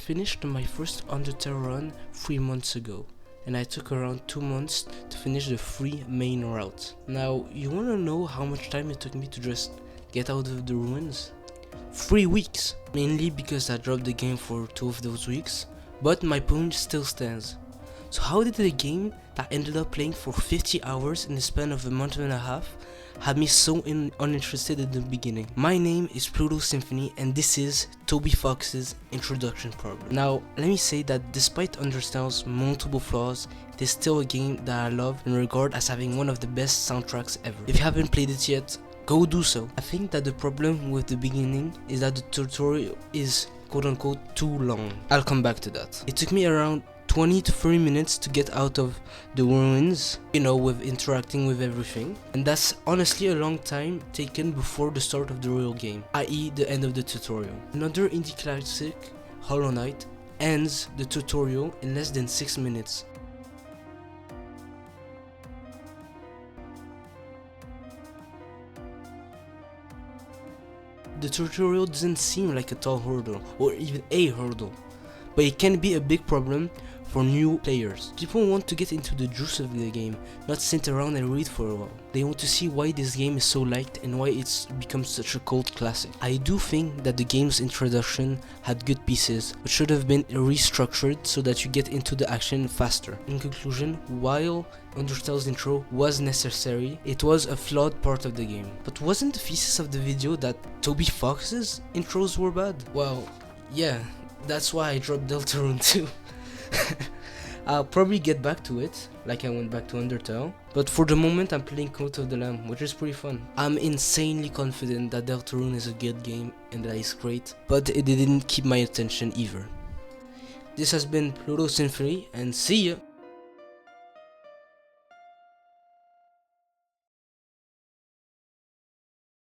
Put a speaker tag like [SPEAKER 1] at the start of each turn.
[SPEAKER 1] finished my first Undertale run 3 months ago, and I took around 2 months to finish the 3 main routes. Now, you wanna know how much time it took me to just get out of the ruins? 3 weeks! Mainly because I dropped the game for 2 of those weeks, but my point still stands. So how did the game that I ended up playing for 50 hours in the span of a month and a half had me so uninterested in the beginning? My name is Pluto Symphony, and this is Toby Fox's introduction problem. Now, let me say that despite Undertale's multiple flaws, it is still a game that I love and regard as having one of the best soundtracks ever. If you haven't played it yet, go do so. I think that the problem with the beginning is that the tutorial is quote-unquote too long. I'll come back to that. It took me around 20 to 30 minutes to get out of the ruins, with interacting with everything, and that's honestly a long time taken before the start of the real game, i.e. the end of the tutorial. Another indie classic, Hollow Knight, ends the tutorial in less than 6 minutes. The tutorial doesn't seem like a tall hurdle, or even a hurdle, but it can be a big problem for new players. People want to get into the juice of the game, not sit around and read for a while. They want to see why this game is so liked and why it's become such a cult classic. I do think that the game's introduction had good pieces, but should have been restructured so that you get into the action faster. In conclusion, while Undertale's intro was necessary, it was a flawed part of the game. But wasn't the thesis of the video that Toby Fox's intros were bad? Well, yeah, that's why I dropped Deltarune too. I'll probably get back to it, like I went back to Undertale, but for the moment I'm playing Cult of the Lamb, which is pretty fun. I'm insanely confident that Deltarune is a good game and that it's great, but it didn't keep my attention either. This has been Pluto Symphony, and see ya!